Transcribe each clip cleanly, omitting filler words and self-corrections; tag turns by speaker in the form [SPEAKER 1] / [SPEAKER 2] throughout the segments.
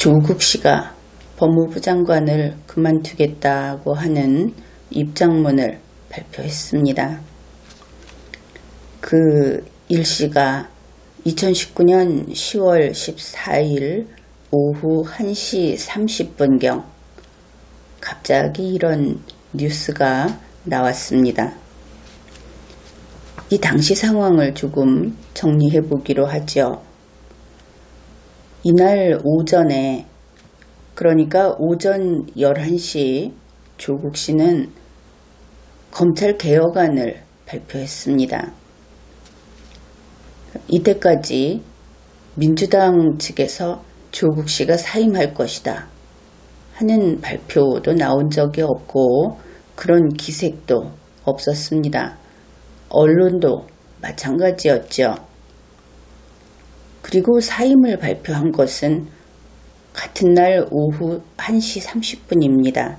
[SPEAKER 1] 조국 씨가 법무부 장관을 그만두겠다고 하는 입장문을 발표했습니다. 그 일시가 2019년 10월 14일 오후 1시 30분경 갑자기 이런 뉴스가 나왔습니다. 이 당시 상황을 조금 정리해 보기로 하죠. 이날 오전에, 그러니까 오전 11시 조국 씨는 검찰 개혁안을 발표했습니다. 이때까지 민주당 측에서 조국 씨가 사임할 것이다 하는 발표도 나온 적이 없고 그런 기색도 없었습니다. 언론도 마찬가지였죠. 그리고 사임을 발표한 것은 같은 날 오후 1시 30분입니다.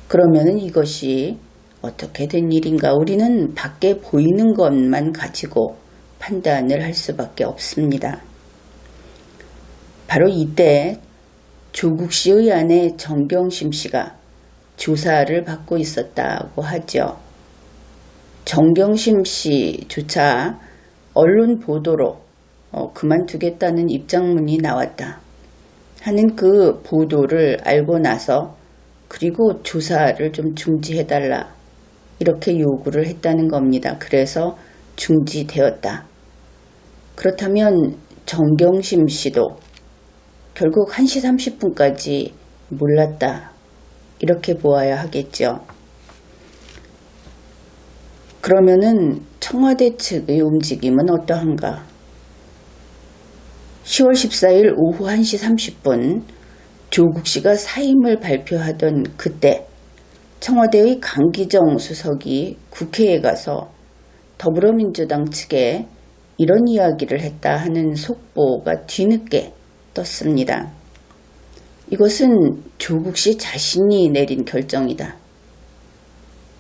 [SPEAKER 1] 그러면 이것이 어떻게 된 일인가? 우리는 밖에 보이는 것만 가지고 판단을 할 수밖에 없습니다. 바로 이때 조국 씨의 아내 정경심 씨가 조사를 받고 있었다고 하죠. 정경심 씨조차 언론 보도로 그만두겠다는 입장문이 나왔다 하는 그 보도를 알고 나서 그리고 조사를 좀 중지해달라 이렇게 요구를 했다는 겁니다. 그래서 중지되었다. 그렇다면 정경심 씨도 결국 1시 30분까지 몰랐다 이렇게 보아야 하겠죠. 그러면은 청와대 측의 움직임은 어떠한가? 10월 14일 오후 1시 30분 조국 씨가 사임을 발표하던 그때 청와대의 강기정 수석이 국회에 가서 더불어민주당 측에 이런 이야기를 했다 하는 속보가 뒤늦게 떴습니다. 이것은 조국 씨 자신이 내린 결정이다.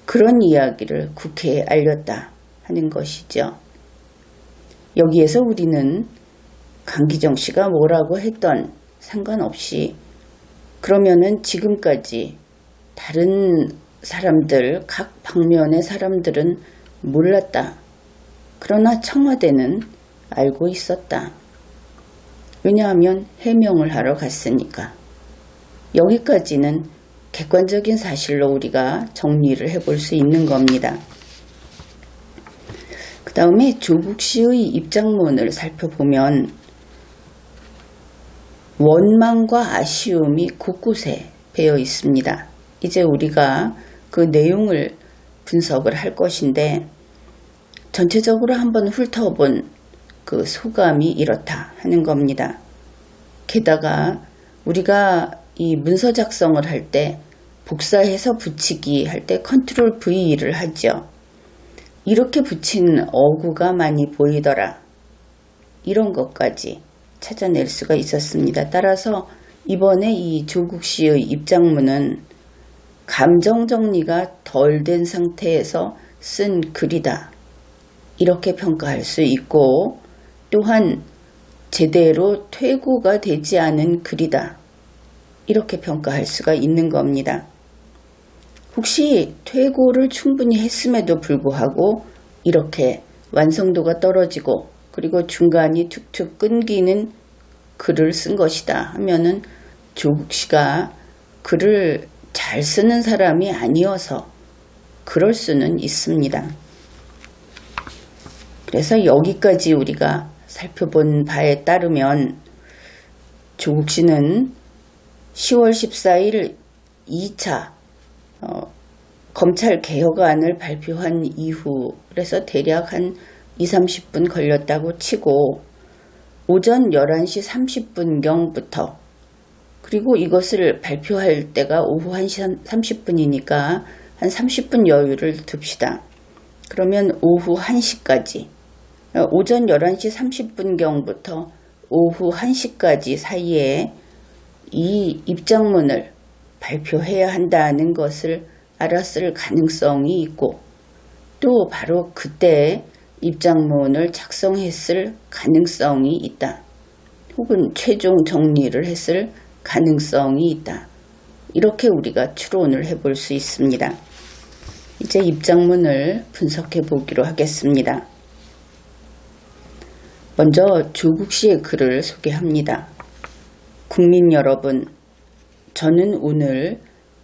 [SPEAKER 1] 그런 이야기를 국회에 알렸다 하는 것이죠. 여기에서 우리는 강기정 씨가 뭐라고 했던 상관없이 그러면은 지금까지 다른 사람들, 각 방면의 사람들은 몰랐다. 그러나 청와대는 알고 있었다. 왜냐하면 해명을 하러 갔으니까. 여기까지는 객관적인 사실로 우리가 정리를 해볼 수 있는 겁니다. 그 다음에 조국 씨의 입장문을 살펴보면 원망과 아쉬움이 곳곳에 배어 있습니다. 이제 우리가 그 내용을 분석을 할 것인데 전체적으로 한번 훑어본 그 소감이 이렇다 하는 겁니다. 게다가 우리가 이 문서 작성을 할 때 복사해서 붙이기 할 때 컨트롤 V를 하죠. 이렇게 붙인 어구가 많이 보이더라. 이런 것까지 찾아낼 수가 있었습니다. 따라서 이번에 이 조국 씨의 입장문은 감정 정리가 덜 된 상태에서 쓴 글이다. 이렇게 평가할 수 있고 또한 제대로 퇴고가 되지 않은 글이다. 이렇게 평가할 수가 있는 겁니다. 혹시 퇴고를 충분히 했음에도 불구하고 이렇게 완성도가 떨어지고 그리고 중간이 툭툭 끊기는 글을 쓴 것이다 하면은 조국 씨가 글을 잘 쓰는 사람이 아니어서 그럴 수는 있습니다. 그래서 여기까지 우리가 살펴본 바에 따르면 조국 씨는 10월 14일 2차 검찰 개혁안을 발표한 이후 그래서 대략 한 20-30분 걸렸다고 치고 오전 11시 30분경부터 그리고 이것을 발표할 때가 오후 1시 30분이니까 한 30분 여유를 둡시다. 그러면 오후 1시까지 오전 11시 30분경부터 오후 1시까지 사이에 이 입장문을 발표해야 한다는 것을 알았을 가능성이 있고 또 바로 그때 입장문을 작성했을 가능성이 있다. 혹은 최종 정리를 했을 가능성이 있다. 이렇게 우리가 추론을 해볼 수 있습니다. 이제 입장문을 분석해 보기로 하겠습니다. 먼저 조국 씨의 글을 소개합니다. 국민 여러분, 저는 오늘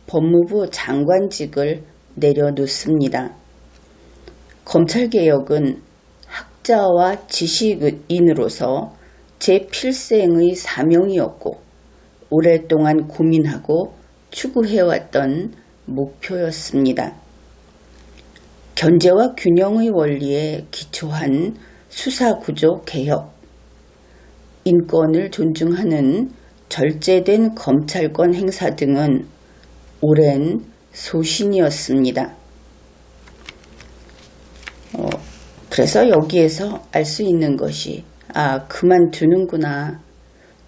[SPEAKER 1] 법무부 장관직을 내려놓습니다. 검찰개혁은 학자와 지식인으로서 제 필생의 사명이었고 오랫동안 고민하고 추구해왔던 목표였습니다. 견제와 균형의 원리에 기초한 수사구조 개혁, 인권을 존중하는 절제된 검찰권 행사 등은 오랜 소신이었습니다. 그래서 여기에서 알 수 있는 것이 그만두는구나.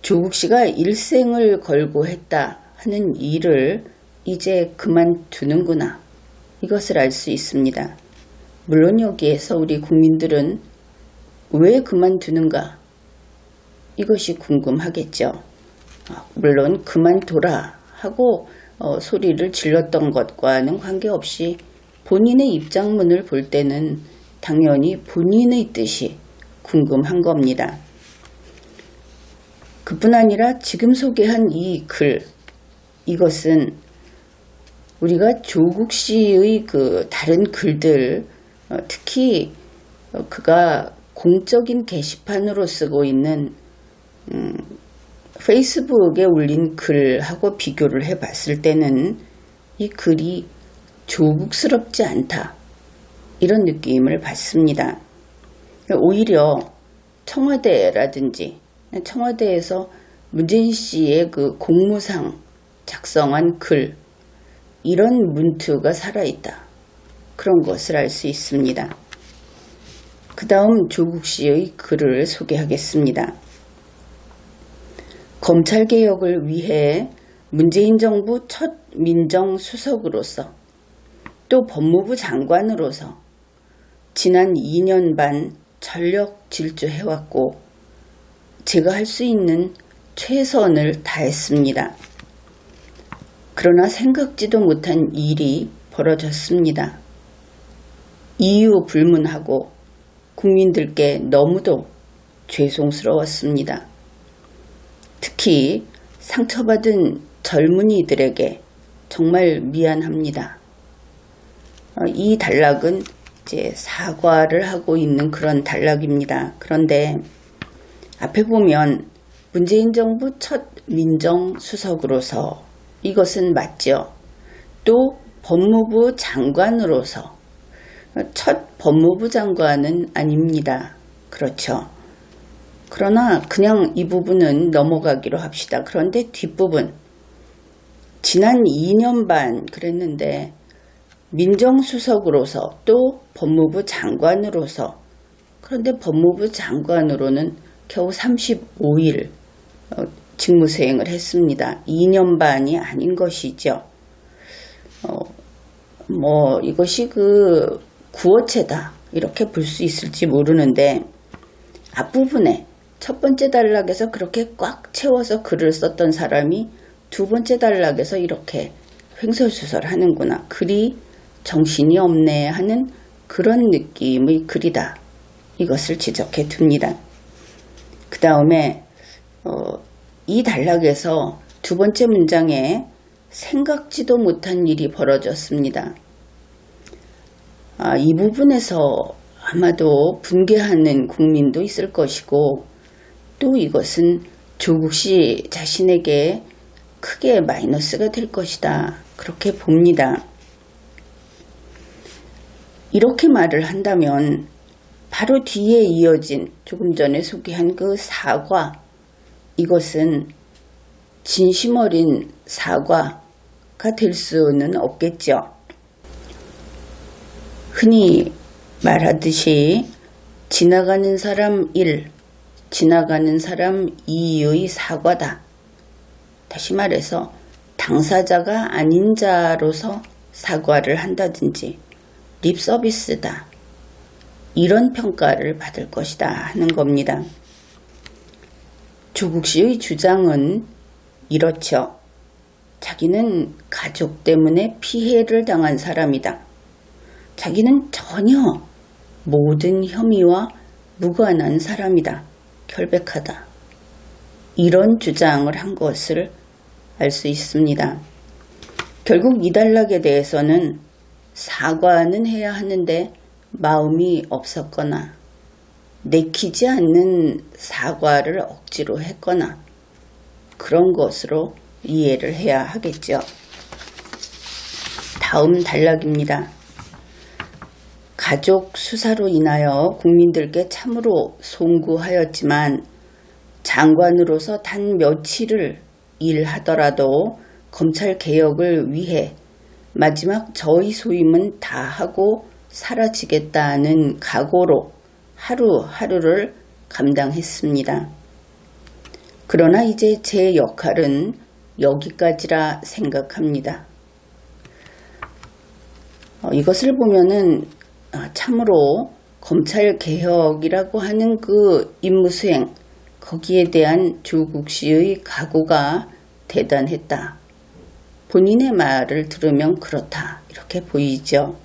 [SPEAKER 1] 조국 씨가 일생을 걸고 했다 하는 일을 이제 그만두는구나. 이것을 알 수 있습니다. 물론 여기에서 우리 국민들은 왜 그만두는가? 이것이 궁금하겠죠. 물론 그만둬라 하고 소리를 질렀던 것과는 관계없이 본인의 입장문을 볼 때는 당연히 본인의 뜻이 궁금한 겁니다. 그뿐 아니라 지금 소개한 이 글, 이것은 우리가 조국 씨의 그 다른 글들, 특히 그가 공적인 게시판으로 쓰고 있는 페이스북에 올린 글하고 비교를 해봤을 때는 이 글이 조국스럽지 않다. 이런 느낌을 받습니다. 오히려 청와대라든지 청와대에서 문재인 씨의 그 공무상 작성한 글, 이런 문투가 살아있다. 그런 것을 알 수 있습니다. 그 다음 조국 씨의 글을 소개하겠습니다. 검찰개혁을 위해 문재인 정부 첫 민정수석으로서 또 법무부 장관으로서 지난 2년 반 전력 질주해왔고 제가 할 수 있는 최선을 다했습니다. 그러나 생각지도 못한 일이 벌어졌습니다. 이유 불문하고 국민들께 너무도 죄송스러웠습니다. 특히 상처받은 젊은이들에게 정말 미안합니다. 이 단락은 이제 사과를 하고 있는 그런 단락입니다. 그런데 앞에 보면 문재인 정부 첫 민정수석으로서 이것은 맞죠. 또 법무부 장관으로서 첫 법무부 장관은 아닙니다. 그렇죠. 그러나 그냥 이 부분은 넘어가기로 합시다. 그런데 뒷부분, 지난 2년 반 그랬는데 민정수석으로서 또 법무부 장관으로서, 그런데 법무부 장관으로는 겨우 35일 직무수행을 했습니다. 2년 반이 아닌 것이죠. 이것이 그 구어체다 이렇게 볼 수 있을지 모르는데 앞부분에 첫 번째 단락에서 그렇게 꽉 채워서 글을 썼던 사람이 두 번째 단락에서 이렇게 횡설수설하는구나. 글이 정신이 없네 하는 그런 느낌의 글이다. 이것을 지적해 둡니다. 그 다음에 이 단락에서 두 번째 문장에 생각지도 못한 일이 벌어졌습니다. 이 부분에서 아마도 분개하는 국민도 있을 것이고 또 이것은 조국 씨 자신에게 크게 마이너스가 될 것이다. 그렇게 봅니다. 이렇게 말을 한다면 바로 뒤에 이어진 조금 전에 소개한 그 사과, 이것은 진심 어린 사과가 될 수는 없겠죠. 흔히 말하듯이 지나가는 사람 1, 지나가는 사람 2의 사과다. 다시 말해서 당사자가 아닌 자로서 사과를 한다든지 립서비스다. 이런 평가를 받을 것이다 하는 겁니다. 조국 씨의 주장은 이렇죠. 자기는 가족 때문에 피해를 당한 사람이다. 자기는 전혀 모든 혐의와 무관한 사람이다. 결백하다. 이런 주장을 한 것을 알 수 있습니다. 결국 이달락에 대해서는 사과는 해야 하는데 마음이 없었거나 내키지 않는 사과를 억지로 했거나 그런 것으로 이해를 해야 하겠죠. 다음 단락입니다. 가족 수사로 인하여 국민들께 참으로 송구하였지만 장관으로서 단 며칠을 일하더라도 검찰 개혁을 위해 마지막 저희 소임은 다 하고 사라지겠다는 각오로 하루하루를 감당했습니다. 그러나 이제 제 역할은 여기까지라 생각합니다. 이것을 보면은 참으로 검찰 개혁이라고 하는 그 임무 수행, 거기에 대한 조국 씨의 각오가 대단했다. 본인의 말을 들으면 그렇다. 이렇게 보이죠.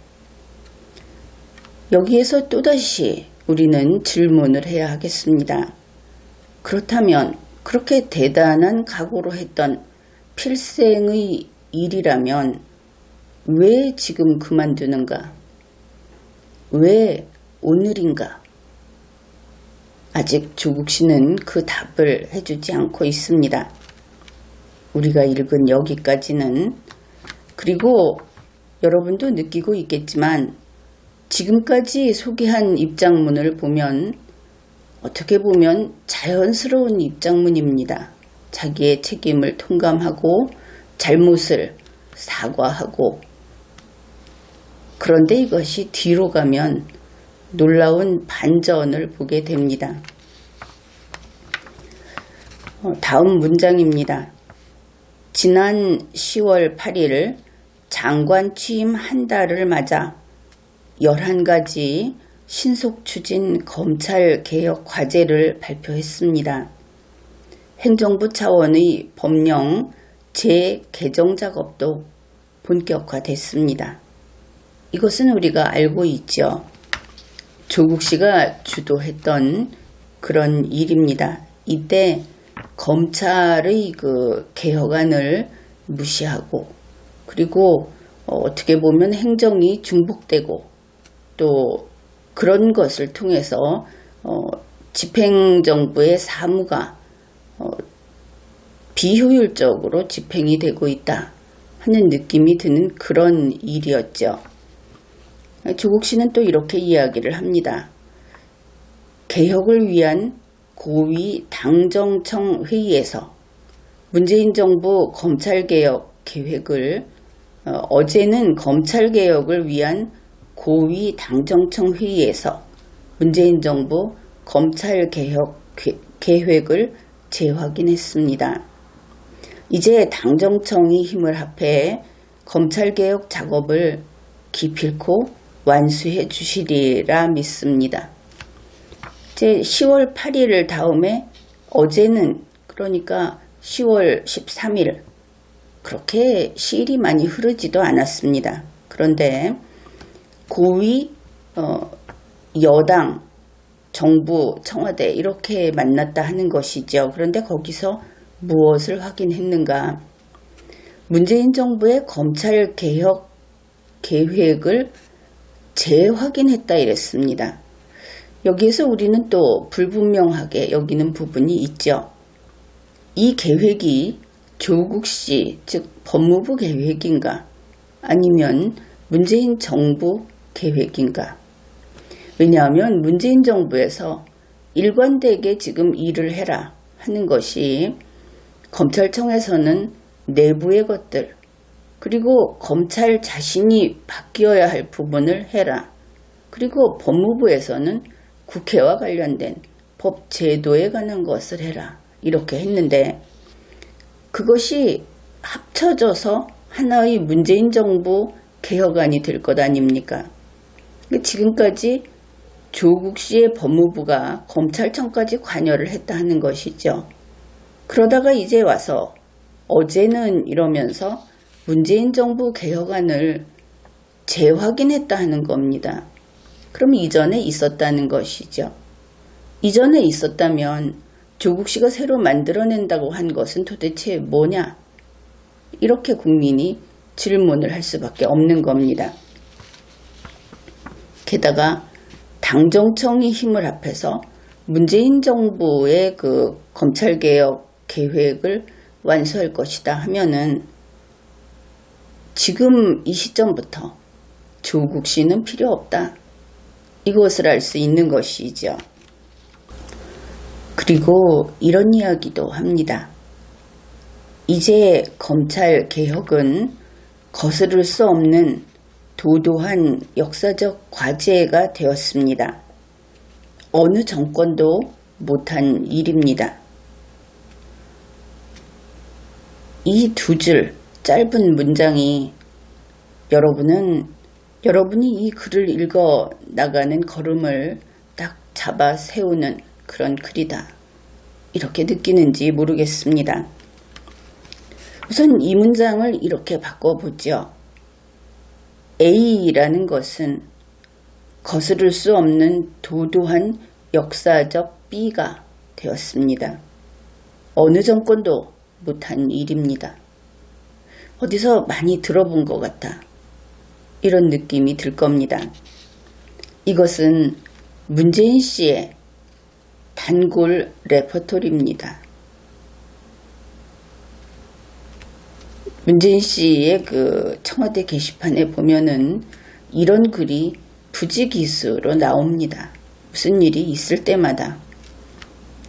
[SPEAKER 1] 여기에서 또다시 우리는 질문을 해야 하겠습니다. 그렇다면 그렇게 대단한 각오로 했던 필생의 일이라면 왜 지금 그만두는가? 왜 오늘인가? 아직 조국 씨는 그 답을 해주지 않고 있습니다. 우리가 읽은 여기까지는, 그리고 여러분도 느끼고 있겠지만 지금까지 소개한 입장문을 보면 어떻게 보면 자연스러운 입장문입니다. 자기의 책임을 통감하고 잘못을 사과하고, 그런데 이것이 뒤로 가면 놀라운 반전을 보게 됩니다. 다음 문장입니다. 지난 10월 8일 장관 취임 한 달을 맞아 11가지 신속 추진 검찰 개혁 과제를 발표했습니다. 행정부 차원의 법령 재개정 작업도 본격화됐습니다. 이것은 우리가 알고 있죠. 조국 씨가 주도했던 그런 일입니다. 이때 검찰의 그 개혁안을 무시하고, 그리고 어떻게 보면 행정이 중복되고, 또 그런 것을 통해서 집행정부의 사무가 비효율적으로 집행이 되고 있다 하는 느낌이 드는 그런 일이었죠. 조국 씨는 또 이렇게 이야기를 합니다. 개혁을 위한 고위 당정청 회의에서 문재인 정부 검찰개혁 계획을 어제는 검찰개혁을 위한 고위 당정청 회의에서 문재인 정부 검찰개혁 계획을 재확인했습니다. 이제 당정청이 힘을 합해 검찰개혁 작업을 기필코 완수해 주시리라 믿습니다. 이제 10월 8일 다음에 어제는, 그러니까 10월 13일, 그렇게 시일이 많이 흐르지도 않았습니다. 그런데 고위 여당, 정부, 청와대 이렇게 만났다 하는 것이죠. 그런데 거기서 무엇을 확인했는가? 문재인 정부의 검찰개혁 계획을 재확인했다 이랬습니다. 여기에서 우리는 또 불분명하게 여기는 부분이 있죠. 이 계획이 조국 씨, 즉 법무부 계획인가? 아니면 문재인 정부 계획인가? 왜냐하면 문재인 정부에서 일관되게 지금 일을 해라 하는 것이 검찰청에서는 내부의 것들, 그리고 검찰 자신이 바뀌어야 할 부분을 해라. 그리고 법무부에서는 국회와 관련된 법 제도에 관한 것을 해라. 이렇게 했는데 그것이 합쳐져서 하나의 문재인 정부 개혁안이 될 것 아닙니까? 지금까지 조국 씨의 법무부가 검찰청까지 관여를 했다 하는 것이죠. 그러다가 이제 와서 어제는 이러면서 문재인 정부 개혁안을 재확인했다 하는 겁니다. 그럼 이전에 있었다는 것이죠. 이전에 있었다면 조국 씨가 새로 만들어낸다고 한 것은 도대체 뭐냐? 이렇게 국민이 질문을 할 수밖에 없는 겁니다. 게다가 당정청이 힘을 합해서 문재인 정부의 그 검찰개혁 계획을 완수할 것이다 하면은 지금 이 시점부터 조국 씨는 필요 없다. 이것을 알 수 있는 것이죠. 그리고 이런 이야기도 합니다. 이제 검찰 개혁은 거스를 수 없는 도도한 역사적 과제가 되었습니다. 어느 정권도 못한 일입니다. 이 두 줄 짧은 문장이 여러분이 이 글을 읽어 나가는 걸음을 딱 잡아 세우는 그런 글이다. 이렇게 느끼는지 모르겠습니다. 우선 이 문장을 이렇게 바꿔보죠. A라는 것은 거스를 수 없는 도도한 역사적 B가 되었습니다. 어느 정권도 못한 일입니다. 어디서 많이 들어본 것 같다. 이런 느낌이 들 겁니다. 이것은 문재인 씨의 단골 레퍼토리입니다. 문재인 씨의 그 청와대 게시판에 보면은 이런 글이 부지기수로 나옵니다. 무슨 일이 있을 때마다.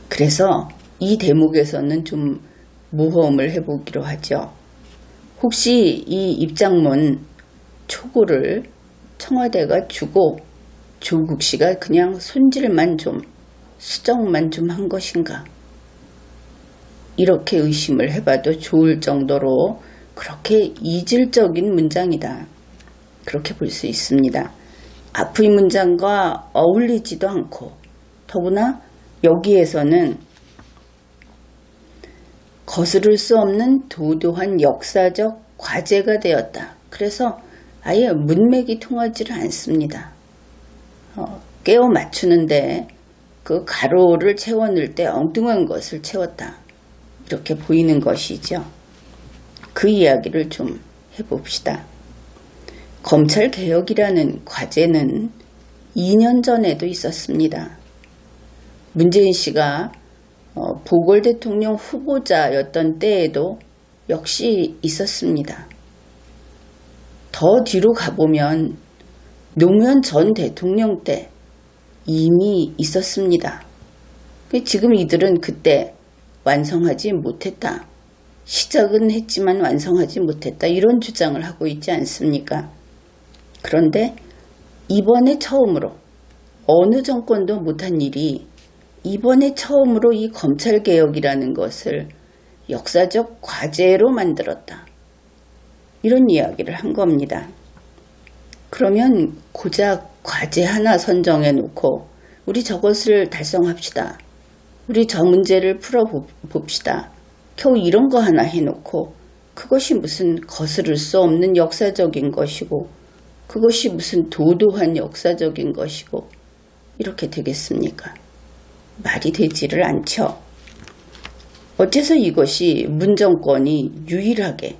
[SPEAKER 1] 그래서 이 대목에서는 좀 모험을 해보기로 하죠. 혹시 이 입장문 초고를 청와대가 주고 조국 씨가 그냥 손질만 좀 수정만 좀 한 것인가? 이렇게 의심을 해봐도 좋을 정도로 그렇게 이질적인 문장이다. 그렇게 볼 수 있습니다. 앞의 문장과 어울리지도 않고 더구나 여기에서는 거스를 수 없는 도도한 역사적 과제가 되었다. 그래서 아예 문맥이 통하지를 않습니다. 깨워 맞추는데 그 가로를 채워 넣을 때 엉뚱한 것을 채웠다. 이렇게 보이는 것이죠. 그 이야기를 좀 해봅시다. 검찰개혁이라는 과제는 2년 전에도 있었습니다. 문재인 씨가 보궐대통령 후보자였던 때에도 역시 있었습니다. 더 뒤로 가보면 노무현 전 대통령 때 이미 있었습니다. 지금 이들은 그때 완성하지 못했다. 시작은 했지만 완성하지 못했다. 이런 주장을 하고 있지 않습니까? 그런데 이번에 처음으로 어느 정권도 못한 일이 이번에 처음으로 이 검찰개혁이라는 것을 역사적 과제로 만들었다. 이런 이야기를 한 겁니다. 그러면 고작 과제 하나 선정해 놓고 우리 저것을 달성합시다. 우리 저 문제를 풀어봅시다. 겨우 이런 거 하나 해놓고 그것이 무슨 거스를 수 없는 역사적인 것이고 그것이 무슨 도도한 역사적인 것이고 이렇게 되겠습니까? 말이 되지를 않죠. 어째서 이것이 문정권이 유일하게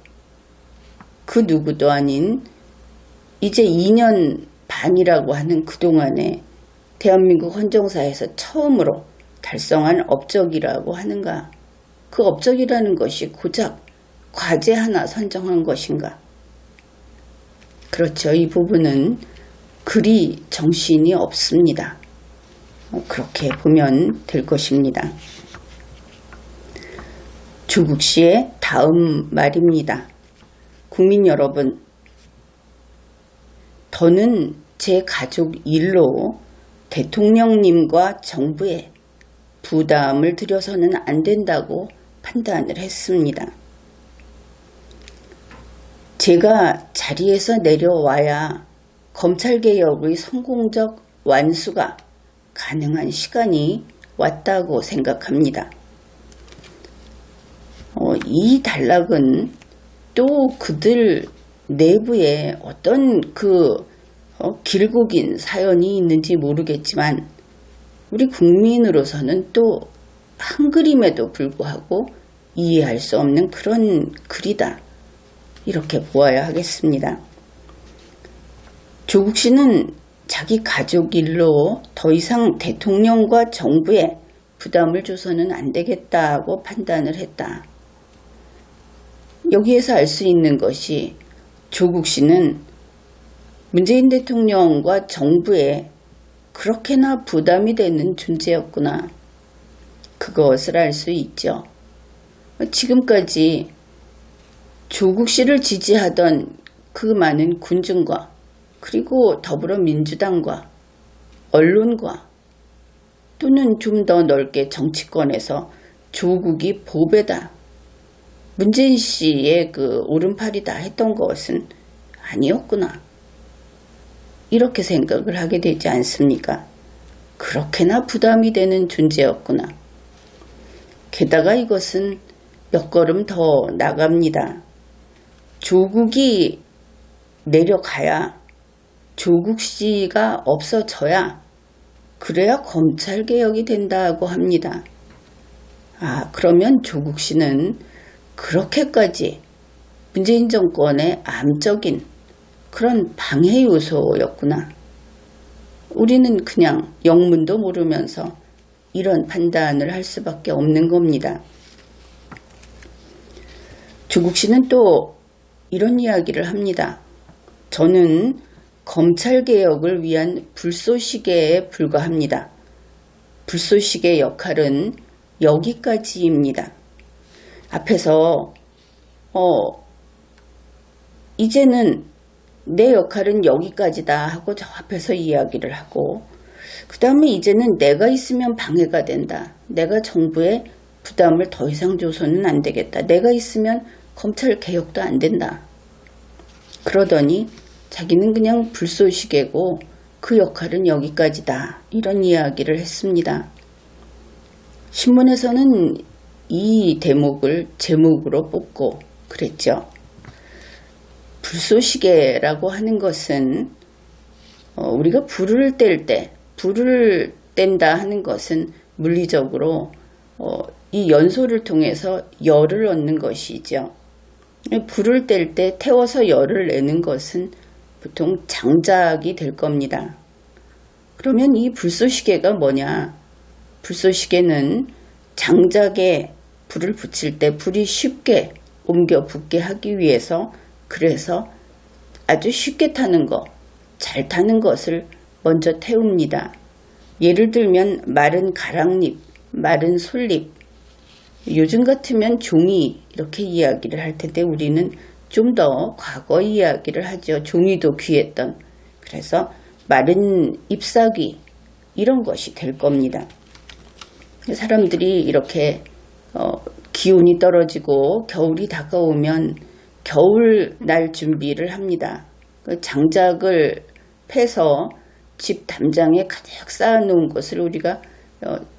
[SPEAKER 1] 그 누구도 아닌 이제 2년 반이라고 하는 그동안에 대한민국 헌정사에서 처음으로 달성한 업적이라고 하는가? 그 업적이라는 것이 고작 과제 하나 선정한 것인가? 그렇죠. 이 부분은 그리 정신이 없습니다. 그렇게 보면 될 것입니다. 조국 씨의 다음 말입니다. 국민 여러분, 더는 제 가족 일로 대통령님과 정부에 부담을 들여서는 안 된다고 판단을 했습니다. 제가 자리에서 내려와야 검찰개혁의 성공적 완수가 가능한 시간이 왔다고 생각합니다. 이 단락은 또 그들 내부에 어떤 길고 긴 사연이 있는지 모르겠지만 우리 국민으로서는 또 한 그림에도 불구하고 이해할 수 없는 그런 글이다. 이렇게 보아야 하겠습니다. 조국 씨는 자기 가족 일로 더 이상 대통령과 정부에 부담을 줘서는 안 되겠다고 판단을 했다. 여기에서 알 수 있는 것이 조국 씨는 문재인 대통령과 정부에 그렇게나 부담이 되는 존재였구나. 그것을 알 수 있죠. 지금까지 조국 씨를 지지하던 그 많은 군중과 그리고 더불어민주당과 언론과 또는 좀 더 넓게 정치권에서 조국이 보배다. 문재인 씨의 오른팔이다 했던 것은 아니었구나. 이렇게 생각을 하게 되지 않습니까? 그렇게나 부담이 되는 존재였구나. 게다가 이것은 몇 걸음 더 나갑니다. 조국이 내려가야 조국 씨가 없어져야 그래야 검찰개혁이 된다고 합니다. 그러면 조국 씨는 그렇게까지 문재인 정권의 암적인 그런 방해 요소였구나. 우리는 그냥 영문도 모르면서 이런 판단을 할 수밖에 없는 겁니다. 조국 씨는 또 이런 이야기를 합니다. 저는 검찰개혁을 위한 불쏘시개에 불과합니다. 불쏘시개 역할은 여기까지입니다. 앞에서 이제는 내 역할은 여기까지다 하고 저 앞에서 이야기를 하고 그 다음에 이제는 내가 있으면 방해가 된다. 내가 정부에 부담을 더 이상 줘서는 안 되겠다. 내가 있으면 검찰 개혁도 안 된다. 그러더니 자기는 그냥 불쏘시개고 그 역할은 여기까지다. 이런 이야기를 했습니다. 신문에서는 이 대목을 제목으로 뽑고 그랬죠. 불쏘시개라고 하는 것은 우리가 불을 뗄 때 불을 뗀다 하는 것은 물리적으로 이 연소를 통해서 열을 얻는 것이죠. 불을 뗄 때 태워서 열을 내는 것은 보통 장작이 될 겁니다. 그러면 이 불쏘시개가 뭐냐? 불쏘시개는 장작에 불을 붙일 때 불이 쉽게 옮겨 붙게 하기 위해서 그래서 아주 쉽게 타는 것, 잘 타는 것을 먼저 태웁니다. 예를 들면 마른 가랑잎, 마른 솔잎, 요즘 같으면 종이 이렇게 이야기를 할 텐데 우리는 좀 더 과거 이야기를 하죠. 종이도 귀했던. 그래서 마른 잎사귀 이런 것이 될 겁니다. 사람들이 이렇게 기온이 떨어지고 겨울이 다가오면 겨울 날 준비를 합니다. 장작을 패서 집 담장에 가득 쌓아놓은 것을 우리가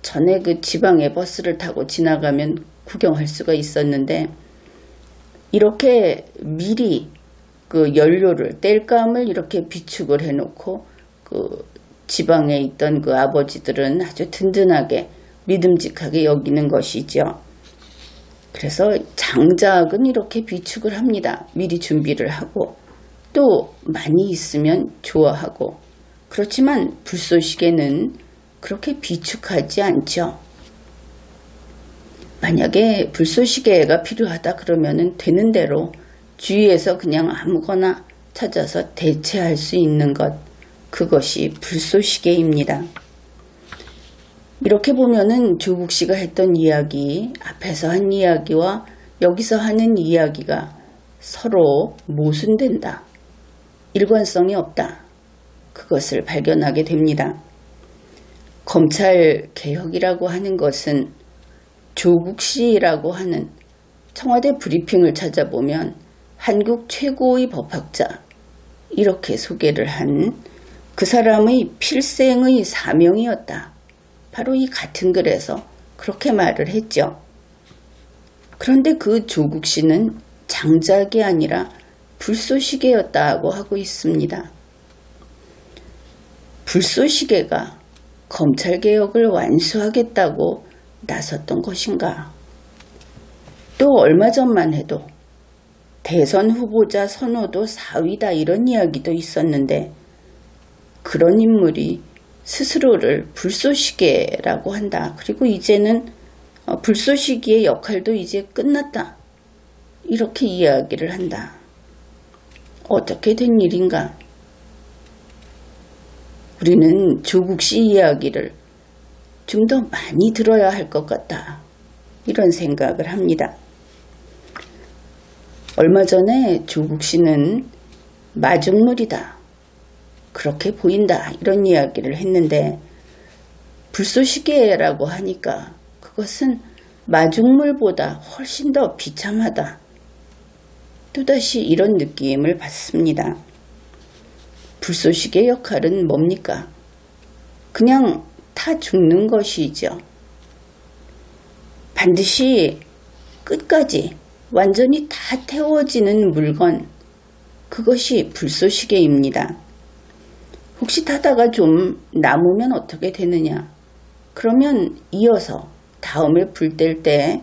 [SPEAKER 1] 전에 그 지방에 버스를 타고 지나가면 구경할 수가 있었는데 이렇게 미리 그 연료를 땔감을 이렇게 비축을 해놓고 그 지방에 있던 그 아버지들은 아주 든든하게 믿음직하게 여기는 것이죠. 그래서 장작은 이렇게 비축을 합니다. 미리 준비를 하고 또 많이 있으면 좋아하고 그렇지만 불쏘시개는 그렇게 비축하지 않죠. 만약에 불쏘시개가 필요하다 그러면은 되는 대로 주위에서 그냥 아무거나 찾아서 대체할 수 있는 것, 그것이 불쏘시개입니다. 이렇게 보면은 조국 씨가 했던 이야기, 앞에서 한 이야기와 여기서 하는 이야기가 서로 모순된다. 일관성이 없다. 그것을 발견하게 됩니다. 검찰 개혁이라고 하는 것은 조국 씨라고 하는 청와대 브리핑을 찾아보면 한국 최고의 법학자 이렇게 소개를 한 그 사람의 필생의 사명이었다. 바로 이 같은 글에서 그렇게 말을 했죠. 그런데 그 조국 씨는 장작이 아니라 불쏘시개였다고 하고 있습니다. 불쏘시개가 검찰개혁을 완수하겠다고 나섰던 것인가? 또 얼마 전만 해도 대선 후보자 선호도 4위다 이런 이야기도 있었는데 그런 인물이 스스로를 불쏘시개라고 한다. 그리고 이제는 불쏘시개의 역할도 이제 끝났다. 이렇게 이야기를 한다. 어떻게 된 일인가? 우리는 조국 씨 이야기를 좀 더 많이 들어야 할 것 같다. 이런 생각을 합니다. 얼마 전에 조국 씨는 마중물이다. 그렇게 보인다. 이런 이야기를 했는데 불쏘시개라고 하니까 그것은 마중물보다 훨씬 더 비참하다. 또다시 이런 느낌을 받습니다. 불쏘시개 역할은 뭡니까? 그냥 타 죽는 것이죠. 반드시 끝까지 완전히 다 태워지는 물건, 그것이 불쏘시개입니다. 혹시 타다가 좀 남으면 어떻게 되느냐? 그러면 이어서 다음에 불 뗄 때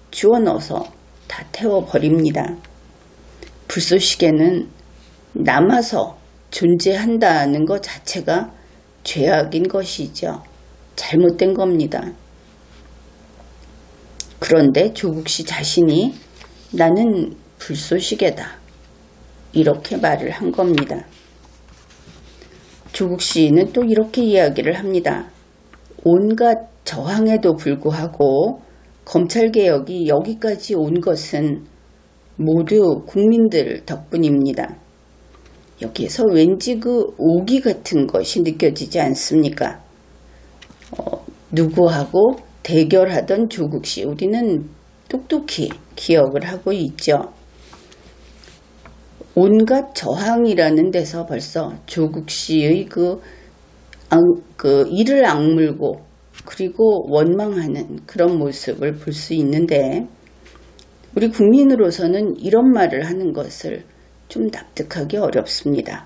[SPEAKER 1] 주워 넣어서 다 태워버립니다. 불쏘시개는 남아서 존재한다는 것 자체가 죄악인 것이죠. 잘못된 겁니다. 그런데 조국 씨 자신이 나는 불쏘시개다. 이렇게 말을 한 겁니다. 조국 씨는 또 이렇게 이야기를 합니다. 온갖 저항에도 불구하고 검찰개혁이 여기까지 온 것은 모두 국민들 덕분입니다. 여기에서 왠지 그 오기 같은 것이 느껴지지 않습니까? 누구하고 대결하던 조국 씨, 우리는 똑똑히 기억을 하고 있죠. 온갖 저항이라는 데서 벌써 조국 씨의 이를 악물고 그리고 원망하는 그런 모습을 볼 수 있는데 우리 국민으로서는 이런 말을 하는 것을 좀 납득하기 어렵습니다.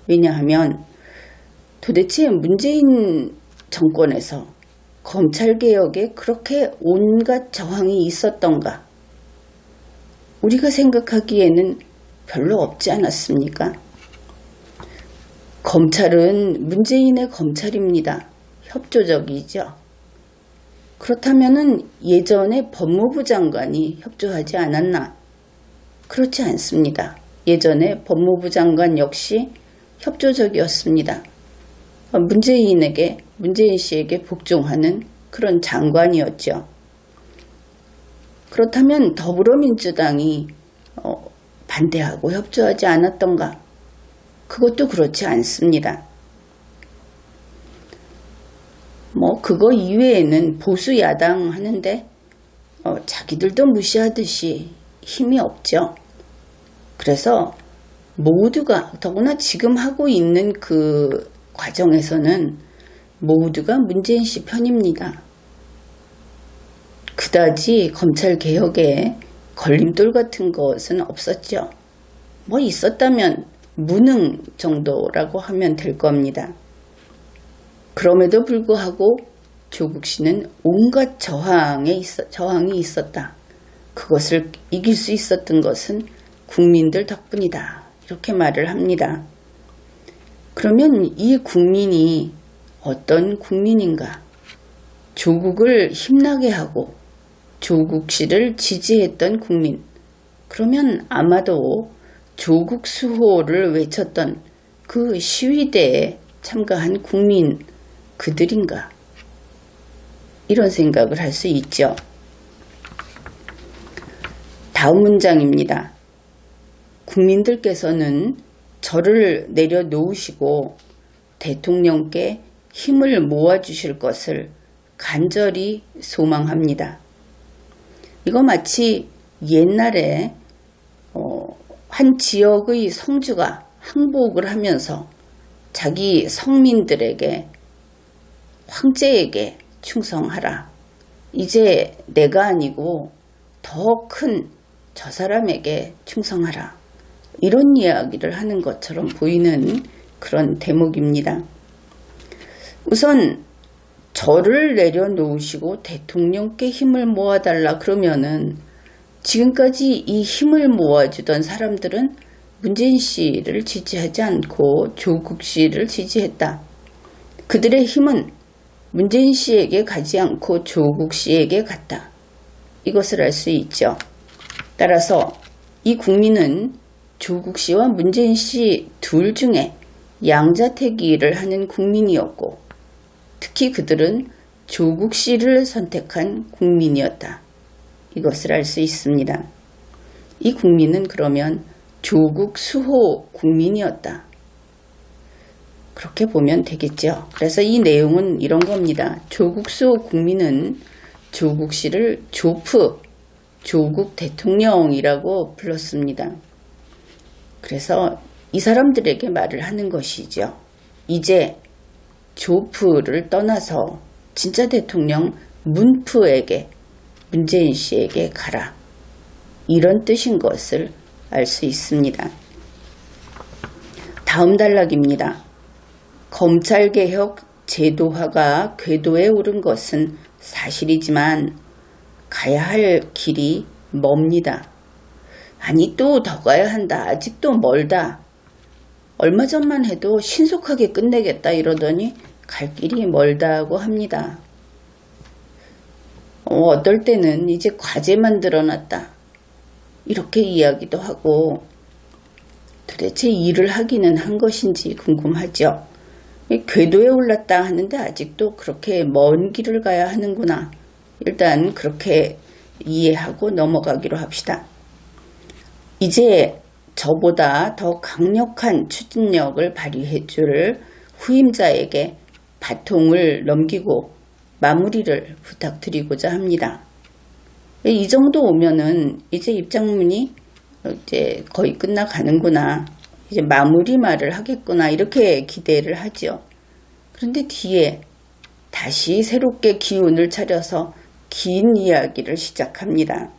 [SPEAKER 1] 왜냐하면 도대체 문재인 정권에서 검찰개혁에 그렇게 온갖 저항이 있었던가? 우리가 생각하기에는 별로 없지 않았습니까? 검찰은 문재인의 검찰입니다. 협조적이죠. 그렇다면 예전에 법무부 장관이 협조하지 않았나? 그렇지 않습니다. 예전에 법무부 장관 역시 협조적이었습니다. 문재인 씨에게 복종하는 그런 장관이었죠. 그렇다면 더불어민주당이 반대하고 협조하지 않았던가? 그것도 그렇지 않습니다. 그거 이외에는 보수 야당 하는데 자기들도 무시하듯이 힘이 없죠. 그래서 모두가 더구나 지금 하고 있는 그 과정에서는 모두가 문재인 씨 편입니다. 그다지 검찰개혁에 걸림돌 같은 것은 없었죠. 있었다면 무능 정도라고 하면 될 겁니다. 그럼에도 불구하고 조국 씨는 온갖 저항이 있었다. 그것을 이길 수 있었던 것은 국민들 덕분이다. 이렇게 말을 합니다. 그러면 이 국민이 어떤 국민인가? 조국을 힘나게 하고 조국 씨를 지지했던 국민. 그러면 아마도 조국 수호를 외쳤던 그 시위대에 참가한 국민 그들인가? 이런 생각을 할 수 있죠. 다음 문장입니다. 국민들께서는 저를 내려놓으시고 대통령께 힘을 모아주실 것을 간절히 소망합니다. 이거 마치 옛날에 한 지역의 성주가 항복을 하면서 자기 성민들에게 황제에게 충성하라. 이제 내가 아니고 더 큰 저 사람에게 충성하라. 이런 이야기를 하는 것처럼 보이는 그런 대목입니다. 우선 저를 내려놓으시고 대통령께 힘을 모아달라 그러면은 지금까지 이 힘을 모아주던 사람들은 문재인 씨를 지지하지 않고 조국 씨를 지지했다. 그들의 힘은 문재인 씨에게 가지 않고 조국 씨에게 갔다. 이것을 알 수 있죠. 따라서 이 국민은 조국 씨와 문재인 씨 둘 중에 양자택일을 하는 국민이었고 특히 그들은 조국 씨를 선택한 국민이었다. 이것을 알 수 있습니다. 이 국민은 그러면 조국 수호 국민이었다. 그렇게 보면 되겠죠. 그래서 이 내용은 이런 겁니다. 조국 수호 국민은 조국 씨를 조국 대통령이라고 불렀습니다. 그래서 이 사람들에게 말을 하는 것이죠. 이제 조프를 떠나서 진짜 대통령 문프에게 문재인 씨에게 가라. 이런 뜻인 것을 알 수 있습니다. 다음 단락입니다. 검찰개혁 제도화가 궤도에 오른 것은 사실이지만 가야 할 길이 멉니다. 아니 또 더 가야 한다. 아직도 멀다. 얼마 전만 해도 신속하게 끝내겠다 이러더니 갈 길이 멀다고 합니다. 어떨 때는 이제 과제만 드러났다. 이렇게 이야기도 하고 도대체 일을 하기는 한 것인지 궁금하죠. 궤도에 올랐다 하는데 아직도 그렇게 먼 길을 가야 하는구나. 일단 그렇게 이해하고 넘어가기로 합시다. 이제 저보다 더 강력한 추진력을 발휘해 줄 후임자에게 바통을 넘기고 마무리를 부탁드리고자 합니다. 이 정도 오면은 이제 입장문이 이제 거의 끝나가는구나. 이제 마무리 말을 하겠구나. 이렇게 기대를 하죠. 그런데 뒤에 다시 새롭게 기운을 차려서 긴 이야기를 시작합니다.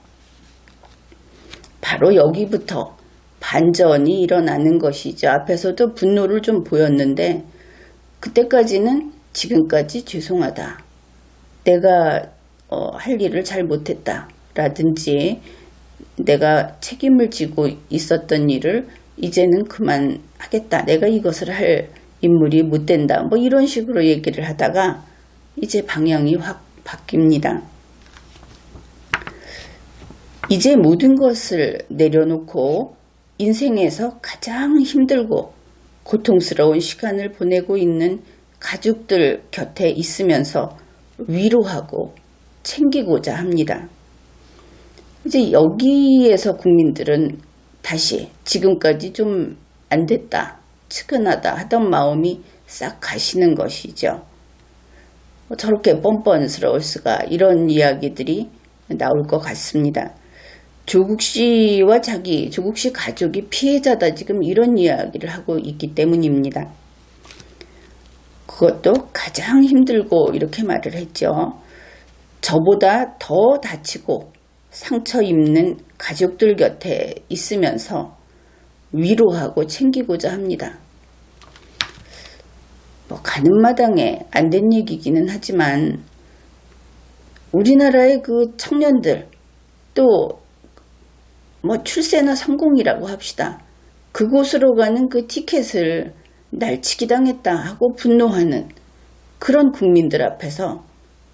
[SPEAKER 1] 바로 여기부터 반전이 일어나는 것이죠. 앞에서도 분노를 좀 보였는데 그때까지는 지금까지 죄송하다. 내가 할 일을 잘 못했다. 라든지 내가 책임을 지고 있었던 일을 이제는 그만하겠다. 내가 이것을 할 인물이 못 된다. 뭐 이런 식으로 얘기를 하다가 이제 방향이 확 바뀝니다. 이제 모든 것을 내려놓고 인생에서 가장 힘들고 고통스러운 시간을 보내고 있는 가족들 곁에 있으면서 위로하고 챙기고자 합니다. 이제 여기에서 국민들은 다시 지금까지 좀 안 됐다, 측은하다 하던 마음이 싹 가시는 것이죠. 저렇게 뻔뻔스러울 수가, 이런 이야기들이 나올 것 같습니다. 조국 씨와 조국 씨 가족이 피해자다, 지금 이런 이야기를 하고 있기 때문입니다. 그것도 가장 힘들고 이렇게 말을 했죠. 저보다 더 다치고 상처 입는 가족들 곁에 있으면서 위로하고 챙기고자 합니다. 가는 마당에 안 된 얘기기는 하지만 우리나라의 그 청년들, 또 출세나 성공이라고 합시다. 그곳으로 가는 그 티켓을 날치기 당했다 하고 분노하는 그런 국민들 앞에서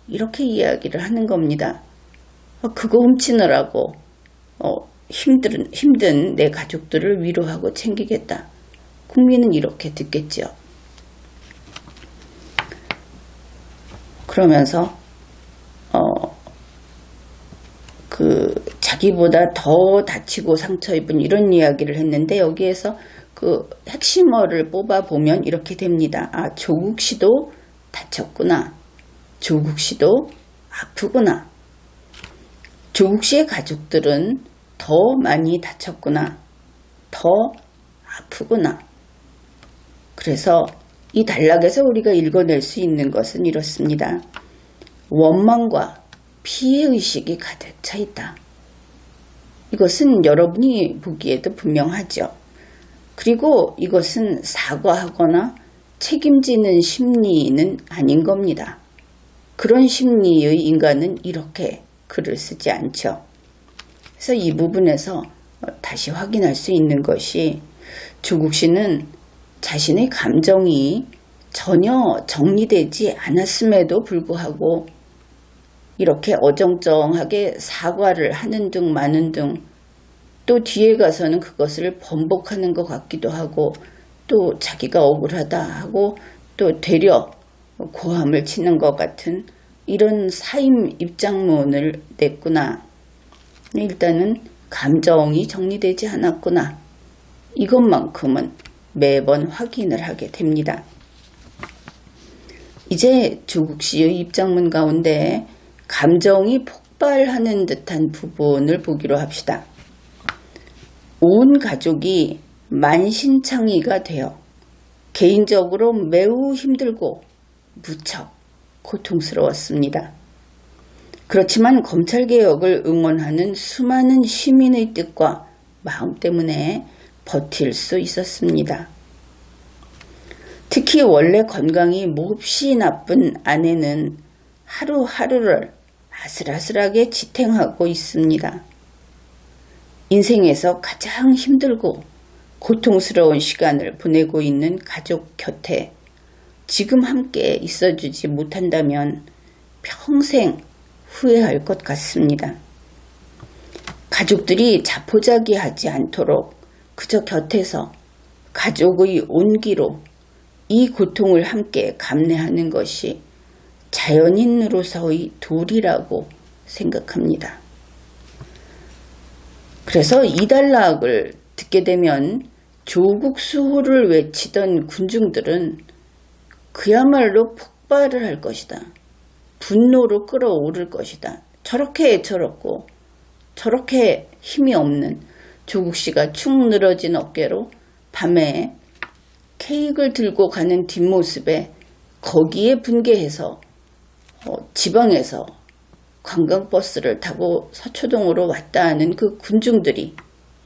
[SPEAKER 1] 이렇게 이야기를 하는 겁니다. 그거 훔치느라고 힘든 내 가족들을 위로하고 챙기겠다. 국민은 이렇게 듣겠죠. 그러면서 자기보다 더 다치고 상처 입은 이런 이야기를 했는데, 여기에서 그 핵심어를 뽑아보면 이렇게 됩니다. 아, 조국 씨도 다쳤구나. 조국 씨도 아프구나. 조국 씨의 가족들은 더 많이 다쳤구나. 더 아프구나. 그래서 이 단락에서 우리가 읽어낼 수 있는 것은 이렇습니다. 원망과 피해의식이 가득 차 있다. 이것은 여러분이 보기에도 분명하죠. 그리고 이것은 사과하거나 책임지는 심리는 아닌 겁니다. 그런 심리의 인간은 이렇게 글을 쓰지 않죠. 그래서 이 부분에서 다시 확인할 수 있는 것이 조국 씨는 자신의 감정이 전혀 정리되지 않았음에도 불구하고 이렇게 어정쩡하게 사과를 하는 등 마는 등 또 뒤에 가서는 그것을 번복하는 것 같기도 하고 또 자기가 억울하다 하고 또 되려 고함을 치는 것 같은 이런 사임 입장문을 냈구나. 일단은 감정이 정리되지 않았구나. 이것만큼은 매번 확인을 하게 됩니다. 이제 조국 씨의 입장문 가운데 감정이 폭발하는 듯한 부분을 보기로 합시다. 온 가족이 만신창이가 되어 개인적으로 매우 힘들고 무척 고통스러웠습니다. 그렇지만 검찰개혁을 응원하는 수많은 시민의 뜻과 마음 때문에 버틸 수 있었습니다. 특히 원래 건강이 몹시 나쁜 아내는 하루하루를 아슬아슬하게 지탱하고 있습니다. 인생에서 가장 힘들고 고통스러운 시간을 보내고 있는 가족 곁에 지금 함께 있어주지 못한다면 평생 후회할 것 같습니다. 가족들이 자포자기하지 않도록 그저 곁에서 가족의 온기로 이 고통을 함께 감내하는 것이 자연인으로서의 도리라고 생각합니다. 그래서 이달락을 듣게 되면 조국 수호를 외치던 군중들은 그야말로 폭발을 할 것이다. 분노로 끌어오를 것이다. 저렇게 애처롭고 저렇게 힘이 없는 조국 씨가 축 늘어진 어깨로 밤에 케이크를 들고 가는 뒷모습에 거기에 분개해서 지방에서 관광버스를 타고 서초동으로 왔다 하는 그 군중들이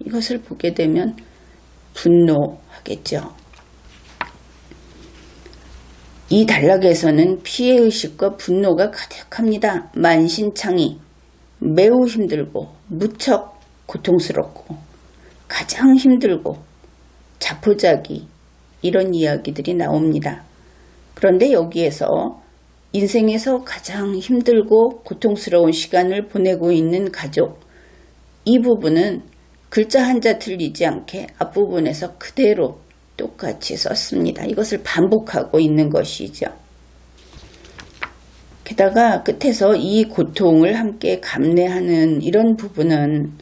[SPEAKER 1] 이것을 보게 되면 분노하겠죠. 이 단락에서는 피해의식과 분노가 가득합니다. 만신창이 매우 힘들고 무척 고통스럽고 가장 힘들고 자포자기 이런 이야기들이 나옵니다. 그런데 여기에서 인생에서 가장 힘들고 고통스러운 시간을 보내고 있는 가족, 이 부분은 글자 한자 틀리지 않게 앞부분에서 그대로 똑같이 썼습니다. 이것을 반복하고 있는 것이죠. 게다가 끝에서 이 고통을 함께 감내하는 이런 부분은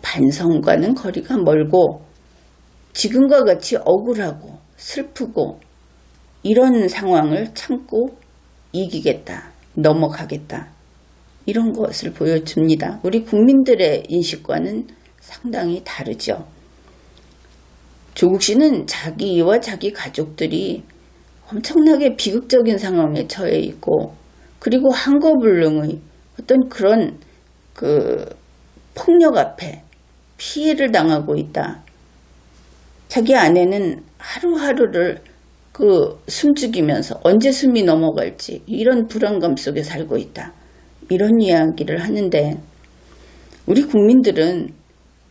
[SPEAKER 1] 반성과는 거리가 멀고 지금과 같이 억울하고 슬프고 이런 상황을 참고 이기겠다, 넘어가겠다 이런 것을 보여줍니다. 우리 국민들의 인식과는 상당히 다르죠. 조국 씨는 자기와 자기 가족들이 엄청나게 비극적인 상황에 처해 있고 그리고 한거불능의 어떤 그런 폭력 앞에 피해를 당하고 있다. 자기 아내는 하루하루를 숨죽이면서 언제 숨이 넘어갈지 이런 불안감 속에 살고 있다. 이런 이야기를 하는데 우리 국민들은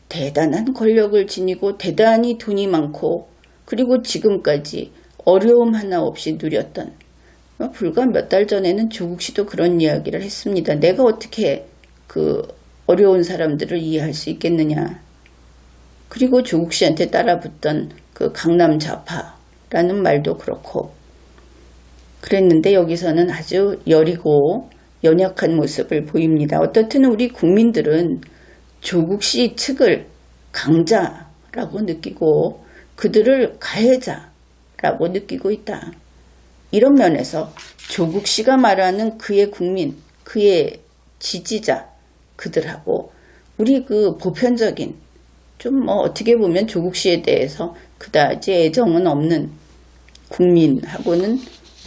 [SPEAKER 1] 대단한 권력을 지니고 대단히 돈이 많고 그리고 지금까지 어려움 하나 없이 누렸던 불과 몇 달 전에는 조국 씨도 그런 이야기를 했습니다. 내가 어떻게 어려운 사람들을 이해할 수 있겠느냐. 그리고 조국 씨한테 따라붙던 강남 좌파라는 말도 그렇고 그랬는데 여기서는 아주 여리고 연약한 모습을 보입니다. 어떻든 우리 국민들은 조국 씨 측을 강자라고 느끼고 그들을 가해자라고 느끼고 있다. 이런 면에서 조국 씨가 말하는 그의 국민, 그의 지지자, 그들하고 우리 보편적인 좀 어떻게 보면 조국 씨에 대해서 그다지 애정은 없는 국민하고는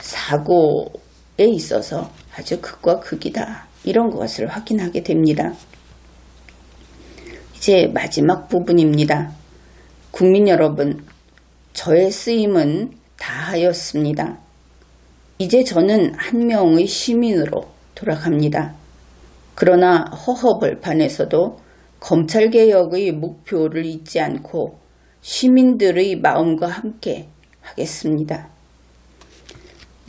[SPEAKER 1] 사고에 있어서 아주 극과 극이다. 이런 것을 확인하게 됩니다. 이제 마지막 부분입니다. 국민 여러분, 저의 쓰임은 다하였습니다. 이제 저는 한 명의 시민으로 돌아갑니다. 그러나 허허벌판에서도 검찰개혁의 목표를 잊지 않고 시민들의 마음과 함께 하겠습니다.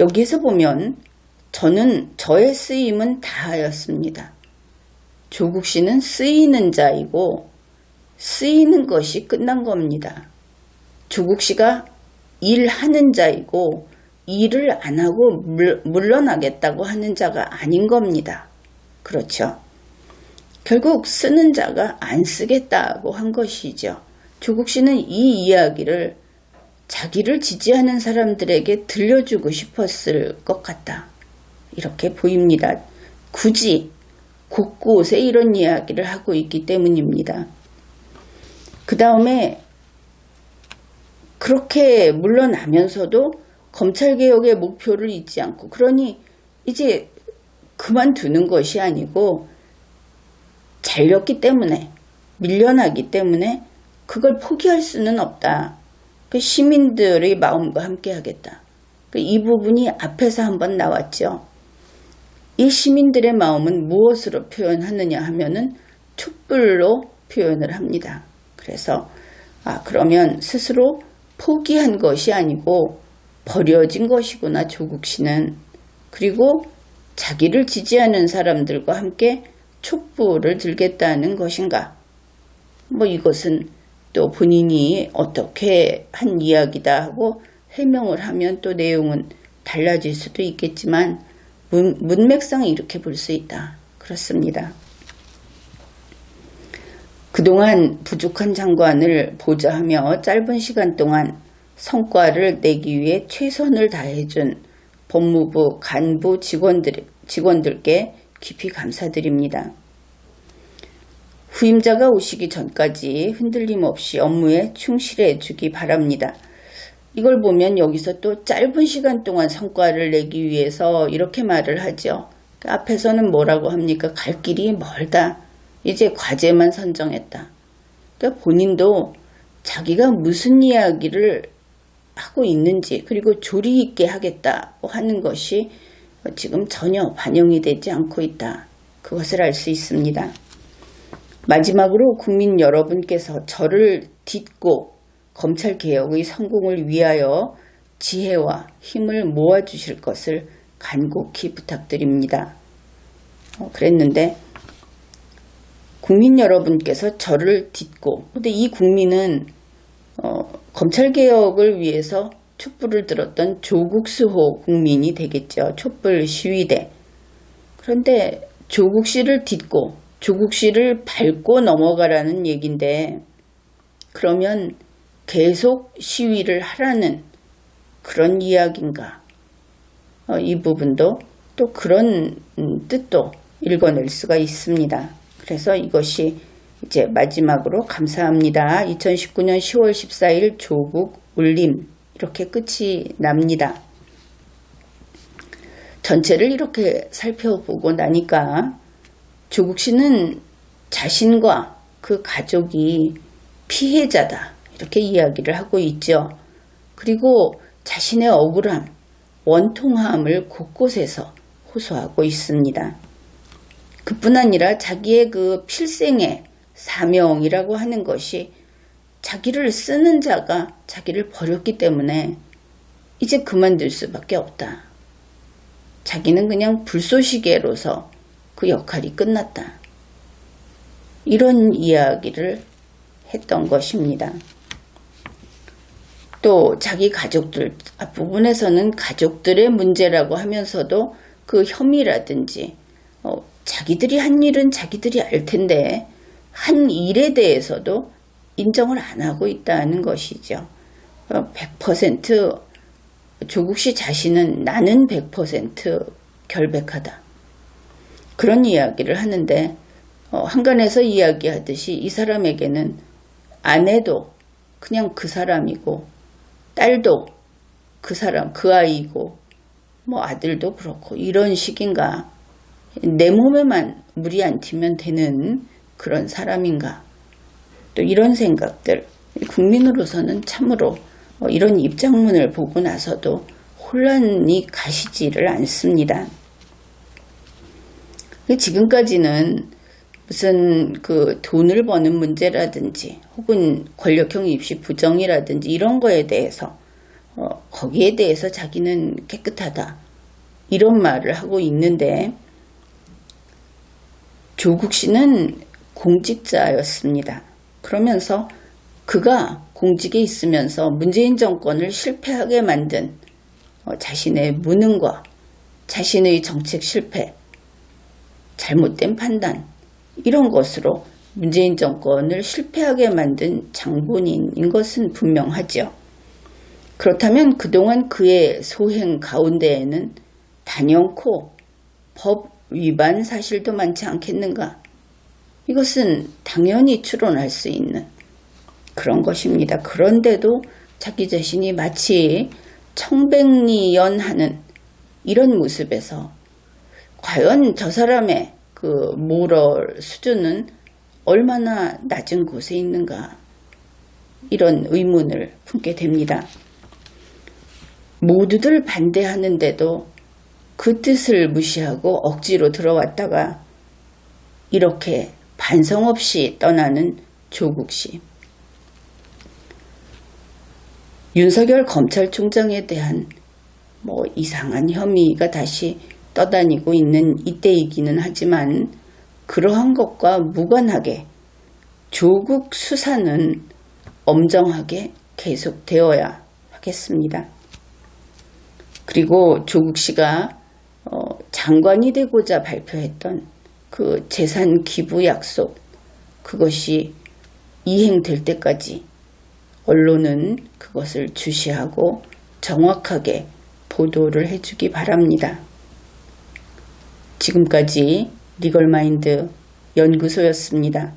[SPEAKER 1] 여기에서 보면 저는 저의 쓰임은 다하였습니다. 조국 씨는 쓰이는 자이고 쓰이는 것이 끝난 겁니다. 조국 씨가 일하는 자이고 일을 안 하고 물러나겠다고 하는 자가 아닌 겁니다. 그렇죠? 결국 쓰는 자가 안 쓰겠다고 한 것이죠. 조국 씨는 이 이야기를 자기를 지지하는 사람들에게 들려주고 싶었을 것 같다. 이렇게 보입니다. 굳이 곳곳에 이런 이야기를 하고 있기 때문입니다. 그 다음에 그렇게 물러나면서도 검찰개혁의 목표를 잊지 않고, 그러니 이제 그만두는 것이 아니고 잘렸기 때문에, 밀려나기 때문에 그걸 포기할 수는 없다. 그 시민들의 마음과 함께 하겠다. 이 부분이 앞에서 한번 나왔죠. 이 시민들의 마음은 무엇으로 표현하느냐 하면은 촛불로 표현을 합니다. 그래서 그러면 스스로 포기한 것이 아니고 버려진 것이구나, 조국 씨는. 그리고 자기를 지지하는 사람들과 함께 촛불을 들겠다는 것인가. 이것은 또 본인이 어떻게 한 이야기다 하고 해명을 하면 또 내용은 달라질 수도 있겠지만 문맥상 이렇게 볼 수 있다. 그렇습니다. 그동안 부족한 장관을 보좌하며 짧은 시간 동안 성과를 내기 위해 최선을 다해준 법무부 간부 직원들께 깊이 감사드립니다. 후임자가 오시기 전까지 흔들림 없이 업무에 충실해 주기 바랍니다. 이걸 보면 여기서 또 짧은 시간 동안 성과를 내기 위해서 이렇게 말을 하죠. 앞에서는 뭐라고 합니까? 갈 길이 멀다. 이제 과제만 선정했다. 그러니까 본인도 자기가 무슨 이야기를 하고 있는지, 그리고 조리 있게 하겠다고 하는 것이 지금 전혀 반영이 되지 않고 있다. 그것을 알 수 있습니다. 마지막으로 국민 여러분께서 저를 딛고 검찰개혁의 성공을 위하여 지혜와 힘을 모아주실 것을 간곡히 부탁드립니다. 그랬는데 국민 여러분께서 저를 딛고, 근데 이 국민은 검찰개혁을 위해서 촛불을 들었던 조국수호 국민이 되겠죠. 촛불 시위대. 그런데 조국 씨를 딛고 조국 씨를 밟고 넘어가라는 얘기인데, 그러면 계속 시위를 하라는 그런 이야기인가? 이 부분도 또 그런 뜻도 읽어낼 수가 있습니다. 그래서 이것이 이제 마지막으로 감사합니다. 2019년 10월 14일 조국 울림, 이렇게 끝이 납니다. 전체를 이렇게 살펴보고 나니까 조국 씨는 자신과 그 가족이 피해자다, 이렇게 이야기를 하고 있죠. 그리고 자신의 억울함, 원통함을 곳곳에서 호소하고 있습니다. 그뿐 아니라 자기의 그 필생의 사명이라고 하는 것이 자기를 쓰는 자가 자기를 버렸기 때문에 이제 그만둘 수밖에 없다. 자기는 그냥 불쏘시개로서 그 역할이 끝났다. 이런 이야기를 했던 것입니다. 또 자기 가족들 앞부분에서는 가족들의 문제라고 하면서도 그 혐의라든지 자기들이 한 일은 자기들이 알 텐데 한 일에 대해서도 인정을 안 하고 있다는 것이죠. 100% 조국 씨 자신은 나는 100% 결백하다. 그런 이야기를 하는데 한간에서 이야기하듯이 이 사람에게는 아내도 그냥 그 사람이고, 딸도 그 사람, 그 아이고, 아들도 그렇고, 이런 식인가? 내 몸에만 물이 안 튀면 되는 그런 사람인가? 또 이런 생각들, 국민으로서는 참으로 이런 입장문을 보고 나서도 혼란이 가시지를 않습니다. 지금까지는 무슨 그 돈을 버는 문제라든지 혹은 권력형 입시 부정이라든지 이런 거에 대해서 거기에 대해서 자기는 깨끗하다 이런 말을 하고 있는데, 조국 씨는 공직자였습니다. 그러면서 그가 공직에 있으면서 문재인 정권을 실패하게 만든 자신의 무능과 자신의 정책 실패, 잘못된 판단, 이런 것으로 문재인 정권을 실패하게 만든 장본인인 것은 분명하죠. 그렇다면 그동안 그의 소행 가운데에는 단연코 법 위반 사실도 많지 않겠는가? 이것은 당연히 추론할 수 있는 그런 것입니다. 그런데도 자기 자신이 마치 청백리연하는 이런 모습에서 과연 저 사람의 그 모럴 수준은 얼마나 낮은 곳에 있는가, 이런 의문을 품게 됩니다. 모두들 반대하는데도 그 뜻을 무시하고 억지로 들어왔다가 이렇게 반성 없이 떠나는 조국 씨. 윤석열 검찰총장에 대한 이상한 혐의가 다시 떠다니고 있는 이때이기는 하지만, 그러한 것과 무관하게 조국 수사는 엄정하게 계속되어야 하겠습니다. 그리고 조국 씨가 장관이 되고자 발표했던 그 재산 기부 약속, 그것이 이행될 때까지 언론은 그것을 주시하고 정확하게 보도를 해주기 바랍니다. 지금까지 리걸마인드 연구소였습니다.